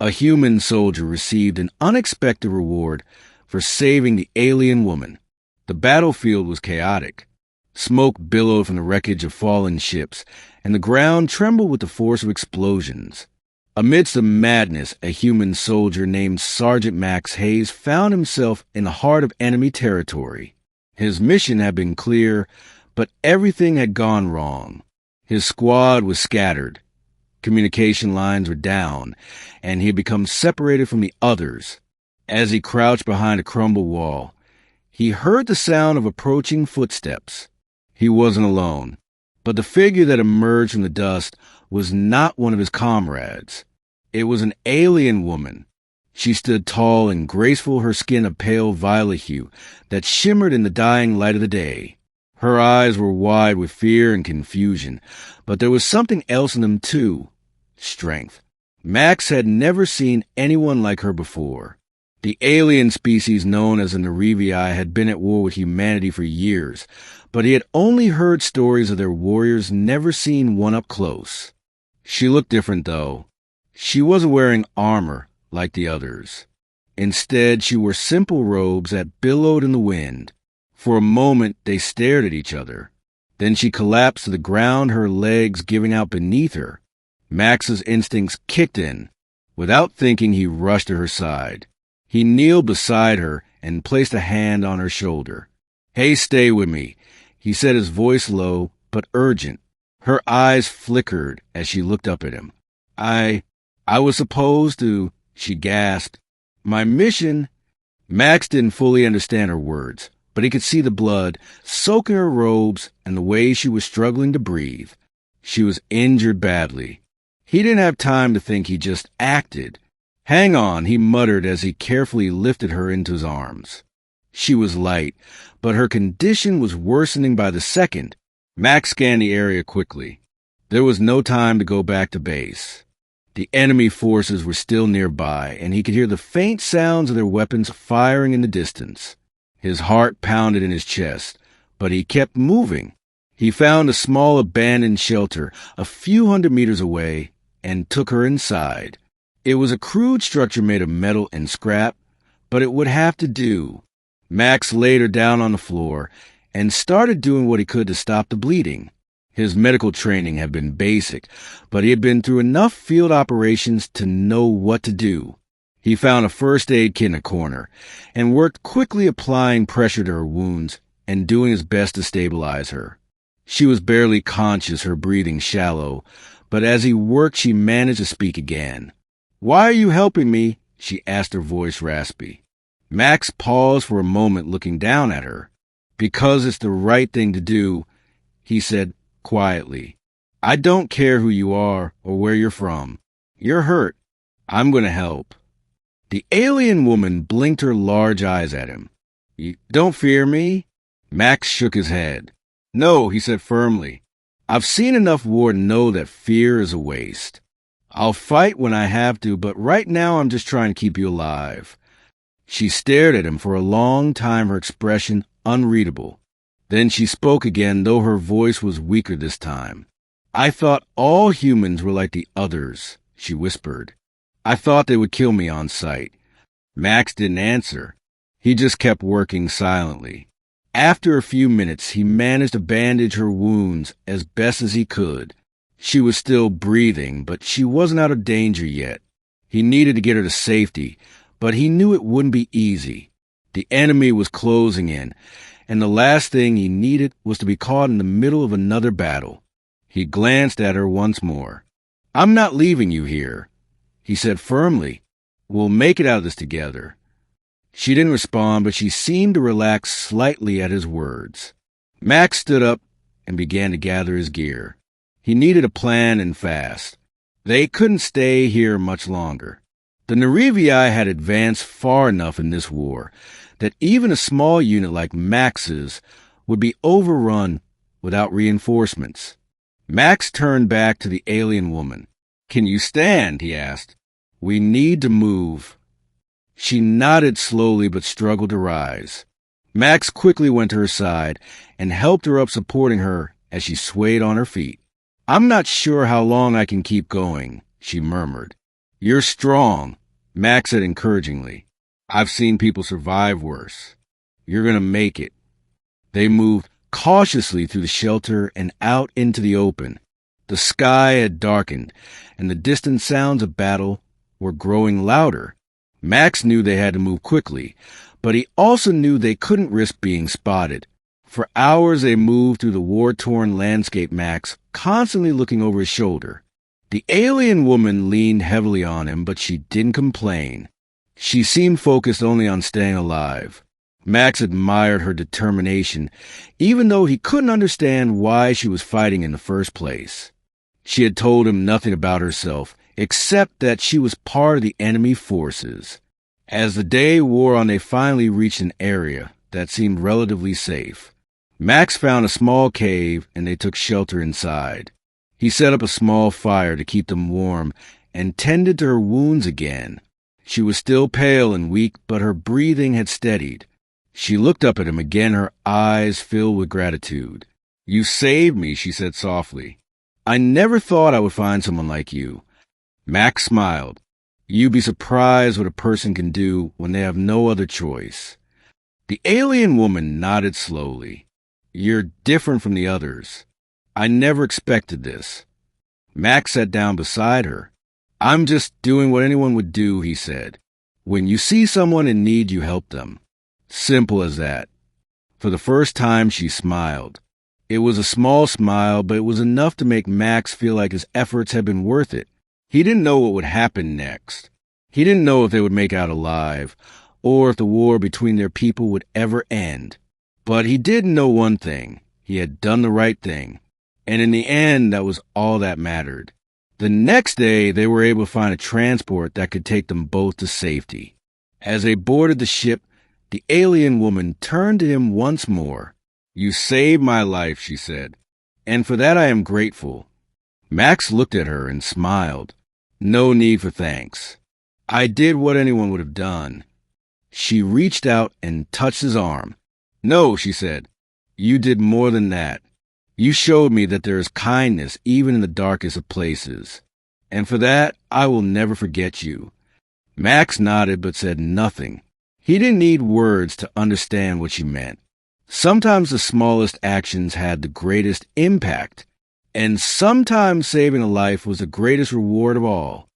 A human soldier received an unexpected reward for saving the alien woman. The battlefield was chaotic. Smoke billowed from the wreckage of fallen ships, and the ground trembled with the force of explosions. Amidst the madness, a human soldier named Sergeant Max Hayes found himself in the heart of enemy territory. His mission had been clear, but everything had gone wrong. His squad was scattered. Communication lines were down, and he had become separated from the others. As he crouched behind a crumbled wall, he heard the sound of approaching footsteps. He wasn't alone, but the figure that emerged from the dust was not one of his comrades. It was an alien woman. She stood tall and graceful, her skin a pale violet hue that shimmered in the dying light of the day. Her eyes were wide with fear and confusion, but there was something else in them too. Strength. Max had never seen anyone like her before. The alien species known as the Nerevii had been at war with humanity for years, but he had only heard stories of their warriors, never seen one up close. She looked different, though. She wasn't wearing armor like the others. Instead, she wore simple robes that billowed in the wind. For a moment, they stared at each other. Then she collapsed to the ground, her legs giving out beneath her. Max's instincts kicked in. Without thinking, he rushed to her side. He kneeled beside her and placed a hand on her shoulder. "Hey, stay with me," he said, his voice low but urgent. Her eyes flickered as she looked up at him. I was supposed to," she gasped. "My mission." Max didn't fully understand her words, but he could see the blood soaking her robes and the way she was struggling to breathe. She was injured badly. He didn't have time to think, he just acted. "Hang on," he muttered as he carefully lifted her into his arms. She was light, but her condition was worsening by the second. Max scanned the area quickly. There was no time to go back to base. The enemy forces were still nearby, and he could hear the faint sounds of their weapons firing in the distance. His heart pounded in his chest, but he kept moving. He found a small abandoned shelter a few hundred meters away and took her inside. It was a crude structure made of metal and scrap, but it would have to do. Max laid her down on the floor and started doing what he could to stop the bleeding. His medical training had been basic, but he had been through enough field operations to know what to do. He found a first aid kit in a corner and worked quickly, applying pressure to her wounds and doing his best to stabilize her. She was barely conscious, her breathing shallow, but as he worked, she managed to speak again. "Why are you helping me?" she asked, her voice raspy. Max paused for a moment, looking down at her. "Because it's the right thing to do," he said quietly. "I don't care who you are or where you're from. You're hurt. I'm going to help." The alien woman blinked her large eyes at him. "You don't fear me?" Max shook his head. "No," he said firmly. "I've seen enough war to know that fear is a waste. I'll fight when I have to, but right now I'm just trying to keep you alive." She stared at him for a long time, her expression unreadable. Then she spoke again, though her voice was weaker this time. "I thought all humans were like the others," she whispered. "I thought they would kill me on sight." Max didn't answer. He just kept working silently. After a few minutes, he managed to bandage her wounds as best as he could. She was still breathing, but she wasn't out of danger yet. He needed to get her to safety, but he knew it wouldn't be easy. The enemy was closing in, and the last thing he needed was to be caught in the middle of another battle. He glanced at her once more. "I'm not leaving you here," he said firmly. "We'll make it out of this together." She didn't respond, but she seemed to relax slightly at his words. Max stood up and began to gather his gear. He needed a plan, and fast. They couldn't stay here much longer. The Nerevii had advanced far enough in this war that even a small unit like Max's would be overrun without reinforcements. Max turned back to the alien woman. "Can you stand?" he asked. "We need to move." She nodded slowly but struggled to rise. Max quickly went to her side and helped her up, supporting her as she swayed on her feet. "I'm not sure how long I can keep going," she murmured. You're strong, Max said encouragingly. I've seen people survive worse. You're gonna make it. They moved cautiously through the shelter and out into the open. The sky had darkened, and the distant sounds of battle were growing louder. Max knew they had to move quickly, but he also knew they couldn't risk being spotted. For hours they moved through the war-torn landscape, Max constantly looking over his shoulder. The alien woman leaned heavily on him, but she didn't complain. She seemed focused only on staying alive. Max admired her determination, even though he couldn't understand why she was fighting in the first place. She had told him nothing about herself, except that she was part of the enemy forces. As the day wore on, they finally reached an area that seemed relatively safe. Max found a small cave, and they took shelter inside. He set up a small fire to keep them warm and tended to her wounds again. She was still pale and weak, but her breathing had steadied. She looked up at him again, her eyes filled with gratitude. You saved me, she said softly. I never thought I would find someone like you. Max smiled. You'd be surprised what a person can do when they have no other choice. The alien woman nodded slowly. You're different from the others. I never expected this. Max sat down beside her. I'm just doing what anyone would do, he said. When you see someone in need, you help them. Simple as that. For the first time, she smiled. It was a small smile, but it was enough to make Max feel like his efforts had been worth it. He didn't know what would happen next. He didn't know if they would make out alive, or if the war between their people would ever end. But he did know one thing. He had done the right thing. And in the end, that was all that mattered. The next day, they were able to find a transport that could take them both to safety. As they boarded the ship, the alien woman turned to him once more. You saved my life, she said, and for that I am grateful. Max looked at her and smiled. No need for thanks. I did what anyone would have done. She reached out and touched his arm. No, she said, you did more than that. You showed me that there is kindness even in the darkest of places. And for that, I will never forget you. Max nodded but said nothing. He didn't need words to understand what she meant. Sometimes the smallest actions had the greatest impact, and sometimes saving a life was the greatest reward of all.